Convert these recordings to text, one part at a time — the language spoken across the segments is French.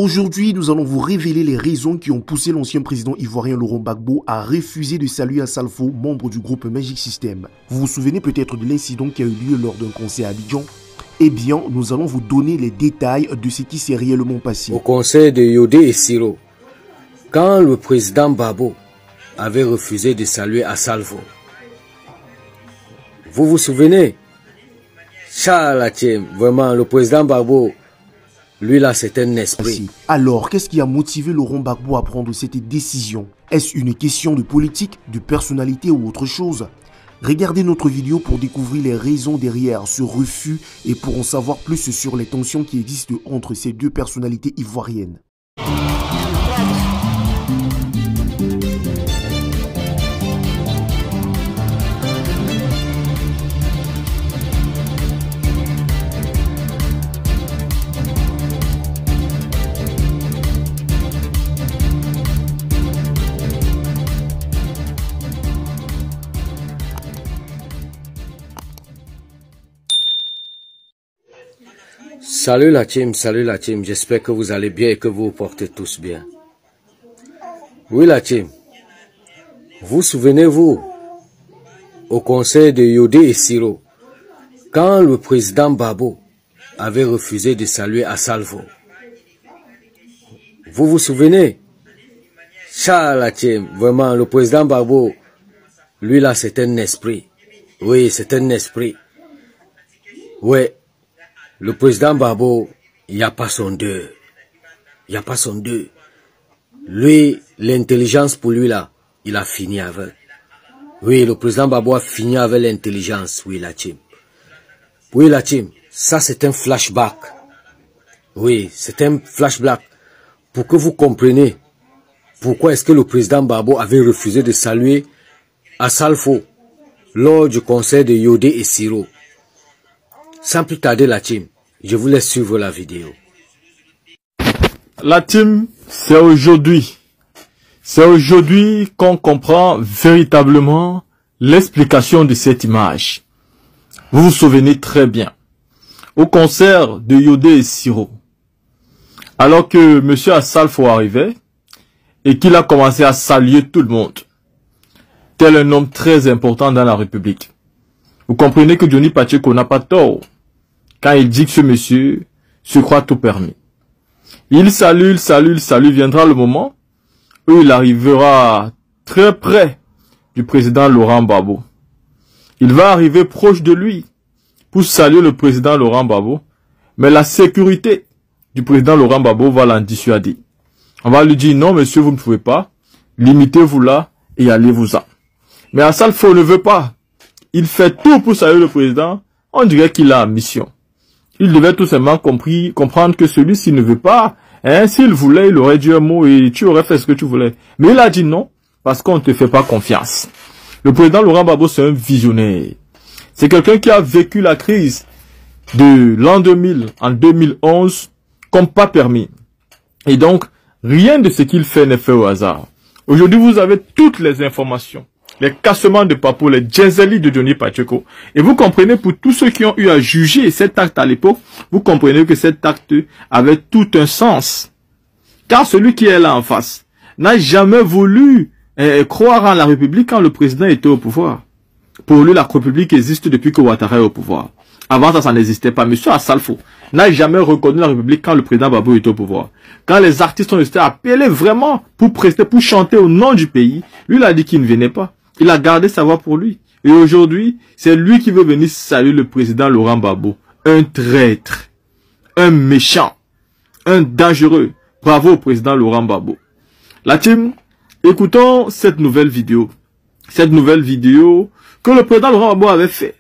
Aujourd'hui, nous allons vous révéler les raisons qui ont poussé l'ancien président ivoirien Laurent Gbagbo à refuser de saluer Assalfo, membre du groupe Magic System. Vous vous souvenez peut-être de l'incident qui a eu lieu lors d'un concert à Abidjan? Eh bien, nous allons vous donner les détails de ce qui s'est réellement passé. Au concert de Yodé et Siro, quand le président Gbagbo avait refusé de saluer Assalfo, vous vous souvenez? Charles, vraiment, le président Gbagbo, lui là, c'est un esprit. Alors, qu'est-ce qui a motivé Laurent Gbagbo à prendre cette décision? Est-ce une question de politique, de personnalité ou autre chose? Regardez notre vidéo pour découvrir les raisons derrière ce refus et pour en savoir plus sur les tensions qui existent entre ces deux personnalités ivoiriennes. Salut la team, j'espère que vous allez bien et que vous vous portez tous bien. Oui la team, vous souvenez-vous, au concert de Yodé et Siro, quand le président Gbagbo avait refusé de saluer Assalfo, vous vous souvenez? Charles la team, vraiment, le président Gbagbo, lui là c'est un esprit. Oui, c'est un esprit. Ouais. Le président Gbagbo, il n'y a pas son deux. Il n'y a pas son deux. Lui, l'intelligence pour lui là, il a fini avec. Oui, le président Gbagbo a fini avec l'intelligence. Oui, la team. Oui, la team. Ça, c'est un flashback. Oui, c'est un flashback. Pour que vous compreniez pourquoi est-ce que le président Gbagbo avait refusé de saluer Assalfo lors du concert de Yodé et Siro. Sans plus tarder la team, je vous laisse suivre la vidéo. La team, c'est aujourd'hui. C'est aujourd'hui qu'on comprend véritablement l'explication de cette image. Vous vous souvenez très bien. Au concert de Yodé et Siro, alors que M. Assalfo arrivait et qu'il a commencé à saluer tout le monde, tel un homme très important dans la République. Vous comprenez que Johnny Pacheco n'a pas tort quand il dit que ce monsieur se croit tout permis. Il salue, viendra le moment où il arrivera très près du président Laurent Gbagbo. Il va arriver proche de lui pour saluer le président Laurent Gbagbo, mais la sécurité du président Laurent Gbagbo va l'en dissuader. On va lui dire non monsieur, vous ne pouvez pas, limitez-vous là et allez-vous-en. Mais Assalfo ne veut pas. Il fait tout pour saluer le président. On dirait qu'il a mission. Il devait tout simplement comprendre que celui-ci ne veut pas. S'il voulait, il aurait dit un mot et tu aurais fait ce que tu voulais. Mais il a dit non, parce qu'on ne te fait pas confiance. Le président Laurent Gbagbo, c'est un visionnaire. C'est quelqu'un qui a vécu la crise de l'an 2000 en 2011 comme pas permis. Et donc, rien de ce qu'il fait n'est fait au hasard. Aujourd'hui, vous avez toutes les informations. Les cassements de Papo, les djezeli de Johnny Pacheco. Et vous comprenez, pour tous ceux qui ont eu à juger cet acte à l'époque, vous comprenez que cet acte avait tout un sens. Car celui qui est là en face n'a jamais voulu croire en la République quand le président était au pouvoir. Pour lui, la République existe depuis que Ouattara est au pouvoir. Avant ça, ça n'existait pas. Monsieur Assalfo n'a jamais reconnu la République quand le président Gbagbo était au pouvoir. Quand les artistes ont été appelés vraiment pour prester, pour chanter au nom du pays, lui, il a dit qu'il ne venait pas. Il a gardé sa voix pour lui. Et aujourd'hui, c'est lui qui veut venir saluer le président Laurent Gbagbo. Un traître, un méchant, un dangereux. Bravo au président Laurent Gbagbo. La team, écoutons cette nouvelle vidéo. Cette nouvelle vidéo que le président Laurent Gbagbo avait fait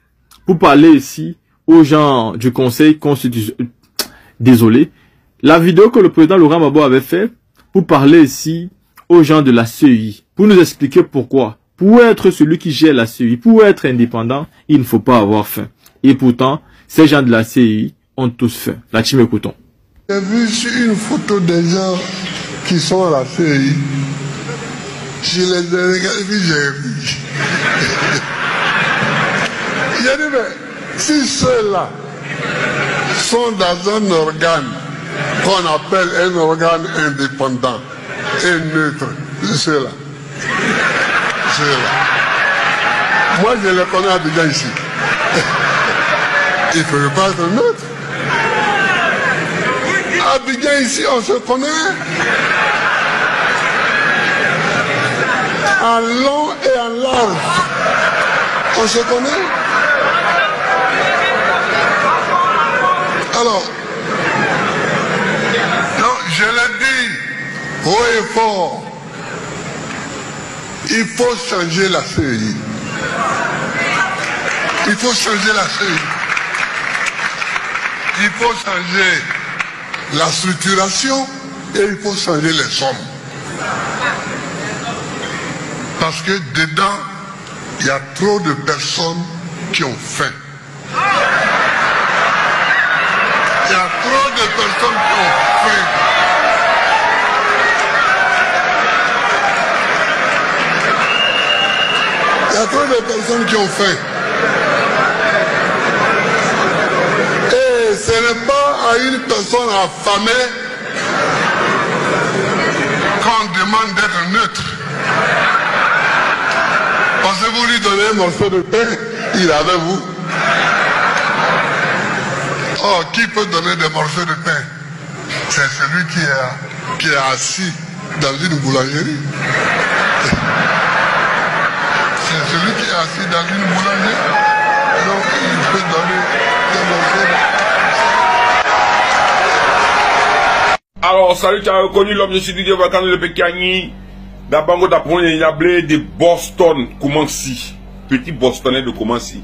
pour parler ici aux gens du Conseil constitutionnel. Désolé. La vidéo que le président Laurent Gbagbo avait fait pour parler ici aux gens de la CEI. Pour nous expliquer pourquoi. Pour être celui qui gère la CEI, pour être indépendant, il ne faut pas avoir faim. Et pourtant, ces gens de la CEI ont tous faim. La team, écoutons. J'ai vu sur une photo des gens qui sont à la CEI. Je les ai regardés, j'ai vu. J'ai dit, mais si ceux-là sont dans un organe qu'on appelle un organe indépendant et neutre. C'est là. C'est là. Moi, je le connais déjà ici. Il ne peut pas être neutre. Abidjan ici, on se connaît. En long et en large. On se connaît. Alors, non, je l'ai dit haut et fort. Il faut changer la CEI. Il faut changer la CEI. Il faut changer la structuration et il faut changer les sommes. Parce que dedans, il y a trop de personnes qui ont faim. Il y a trop de personnes qui ont faim. Il y a trop de personnes qui ont faim. Et ce n'est pas à une personne affamée qu'on demande d'être neutre. Parce que vous lui donnez un morceau de pain, il est avec vous. Oh, qui peut donner des morceaux de pain? C'est celui qui est assis dans une boulangerie. C'est celui qui est assis dans une boulangerie. Donc, il peut donner des morceaux de pain. Alors, salut, tu as reconnu l'homme, je suis Didier Vakane le Pékiani. D'abord, d'après il y a de Boston, Koumansi. Petit Bostonais de Koumansi.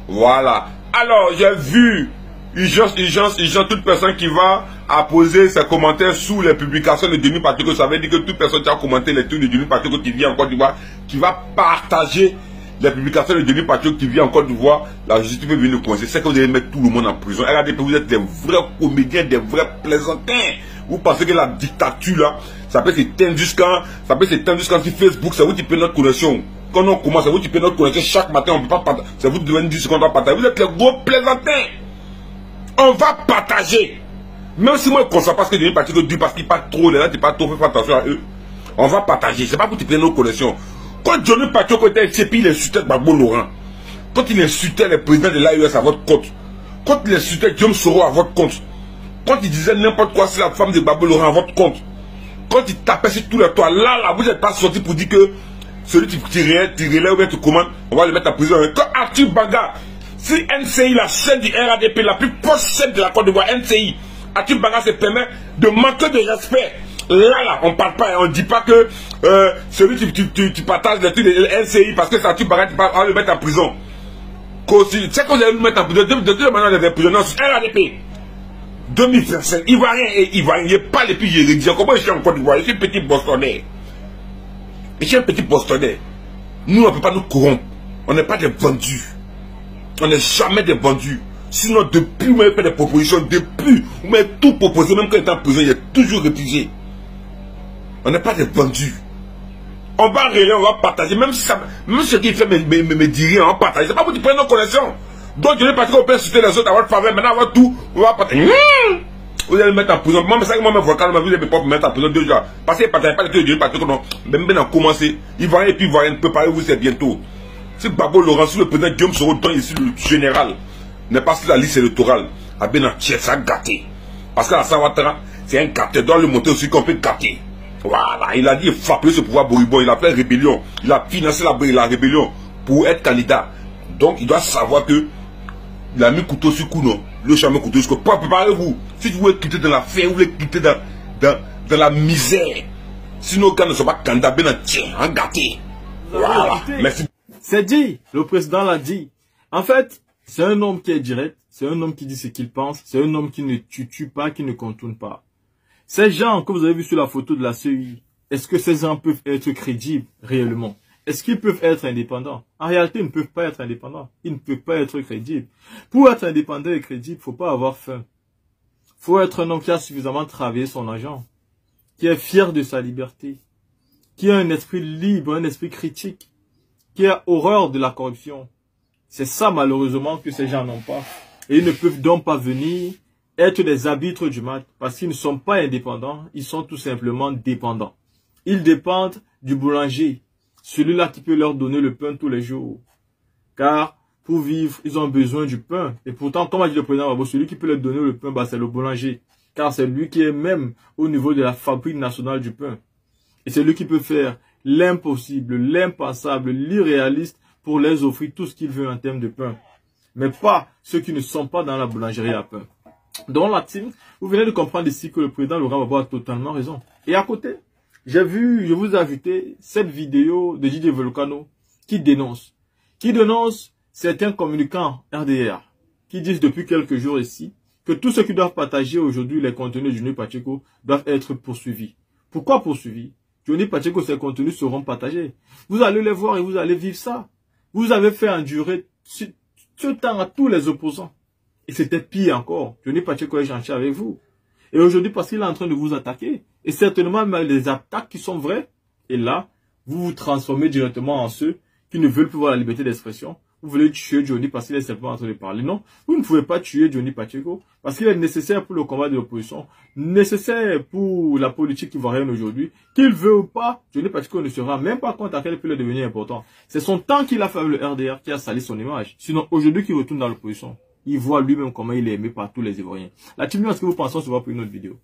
Voilà. Alors, j'ai vu, urgence, toute personne qui va apposer ses commentaires sous les publications de Denis Patrick. Ça veut dire que toute personne qui a commenté les trucs de Denis Patrick qui vit en Côte d'Ivoire, qui va partager les publications de Denis Patrick qui vit en Côte d'Ivoire, la justice peut venir nous conseiller. C'est que vous allez mettre tout le monde en prison. RADP, vous êtes des vrais comédiens, des vrais plaisantins. Vous pensez que la dictature là, ça peut s'éteindre jusqu'à sur Facebook, c'est vous qui payez notre connexion. Quand on commence, c'est vous qui payez notre connexion chaque matin, on ne peut pas partager. C'est vous qui devez nous dire ce qu'on doit partager. Vous êtes les gros plaisantins. On va partager. Même si moi je ne constate pas ce que Denis Patrick dit parce qu'il parle trop, les gens ne pas trop, faites attention à eux. On va partager. C'est pas pour te payer nos connexions. Quand Denis Patrick était CPI, il insultait Gbagbo Laurent. Quand il insultait les présidents de l'AES à votre compte. Quand il insultait Guillaume Soro à votre compte. Quand il disait n'importe quoi sur la femme de Gbagbo Laurent à votre compte. Quand il tapait sur tous les toits, là, vous n'êtes pas sorti pour dire que celui qui relève ou bien tu commandes, on va le mettre en prison. Quand Arthur Banga, si NCI, la chaîne du RADP, la plus proche chaîne de la Côte d'Ivoire, NCI, Arthur Banga se permet de manquer de respect. Là, on ne parle pas, on ne dit pas que celui qui tu partages les trucs de NCI parce que c'est Arthur Banga, on va le mettre en prison. Tu sais qu'on allait le mettre en prison, de toute manière, on avait prisonniers sur RADP. 2025, Ivoirien et Ivoirien, il n'y a pas les pays héréditaires. Comment je suis en Côte d'Ivoire? Je suis un petit Bostonnais. Je suis un petit Bostonnais. Nous, on ne peut pas nous corrompre. On n'est pas des vendus. On n'est jamais des vendus. Sinon, depuis, vous m'avez fait des propositions. Depuis, vous m'avez tout proposé. Même quand il est en prison, il est toujours réfugié. On n'est pas des vendus. On va relayer, on va partager. Même ce qu'il fait me dirait, on va partager. C'est pas vous qui prenez nos connexions. Donc, je ne vais pas qu'on peut insulter les autres à votre faveur. Maintenant, avoir tout, on va partager. Vous allez me mettre en prison. Moi, c'est ça que moi, vous n'allez pas me mettre en prison 2 jours. Parce que partagez pas les trucs de parce que non. Même bien, on a commencé. Ivoirien et puis Ivoirien, préparez-vous, c'est bientôt. Si Gbagbo Laurent, si le président Guillaume Soro donne ici le général, n'est pas sur la liste électorale, à Benatier, ça a gâté. Parce que la Sawatara, c'est un gâté. Il doit le monter aussi qu'on peut gâter. Voilà, il a dit, il faut appeler ce pouvoir Boribon. Il a fait rébellion. Il a financé la rébellion pour être candidat. Donc, il doit savoir que il a mis couteau sur cou, non. Le chemin couteau sur cou. Préparez-vous. Si vous voulez quitter dans la faim, vous voulez quitter dans la misère. Si nos gars ne sont pas candidats, bien tiens, en gâté. Voilà. Merci. C'est dit. Le président l'a dit. En fait, c'est un homme qui est direct. C'est un homme qui dit ce qu'il pense. C'est un homme qui ne tue pas, qui ne contourne pas. Ces gens que vous avez vus sur la photo de la CEI, est-ce que ces gens peuvent être crédibles réellement? Est-ce qu'ils peuvent être indépendants? En réalité, ils ne peuvent pas être indépendants. Ils ne peuvent pas être crédibles. Pour être indépendant et crédible, il ne faut pas avoir faim. Il faut être un homme qui a suffisamment travaillé son argent, qui est fier de sa liberté, qui a un esprit libre, un esprit critique, qui a horreur de la corruption. C'est ça, malheureusement, que ces gens n'ont pas. Et ils ne peuvent donc pas venir être des arbitres du match parce qu'ils ne sont pas indépendants, ils sont tout simplement dépendants. Ils dépendent du boulanger, celui-là qui peut leur donner le pain tous les jours. Car pour vivre, ils ont besoin du pain. Et pourtant, comme a dit le président Gbagbo, celui qui peut leur donner le pain, bah, c'est le boulanger. Car c'est lui qui est même au niveau de la fabrique nationale du pain. Et c'est lui qui peut faire l'impossible, l'impensable, l'irréaliste pour les offrir tout ce qu'il veut en termes de pain. Mais pas ceux qui ne sont pas dans la boulangerie à pain. Dans la team, vous venez de comprendre ici que le président Laurent Gbagbo a totalement raison. Et à côté, je vous ai ajouté cette vidéo de Didier Volcano qui dénonce certains communicants RDR qui disent depuis quelques jours ici que tous ceux qui doivent partager aujourd'hui les contenus de Johnny Pacheco doivent être poursuivis. Pourquoi poursuivis? Johnny Pacheco, ses contenus seront partagés. Vous allez les voir et vous allez vivre ça. Vous avez fait endurer ce temps à tous les opposants. Et c'était pire encore. Johnny Pacheco est gentil avec vous. Et aujourd'hui, parce qu'il est en train de vous attaquer, et certainement même les attaques qui sont vraies, et là, vous vous transformez directement en ceux qui ne veulent plus voir la liberté d'expression. Vous voulez tuer Johnny parce qu'il est simplement en train de parler. Non, vous ne pouvez pas tuer Johnny Pacheco parce qu'il est nécessaire pour le combat de l'opposition, nécessaire pour la politique qui va rien aujourd'hui. Qu'il veut ou pas, Johnny Pacheco ne sera même pas compte à quel point il est devenu important. C'est son temps qu'il a fait avec le RDR qui a sali son image. Sinon, aujourd'hui qu'il retourne dans l'opposition, il voit lui-même comment il est aimé par tous les Ivoiriens. La team, est-ce que vous pensez qu'on se voit pour une autre vidéo?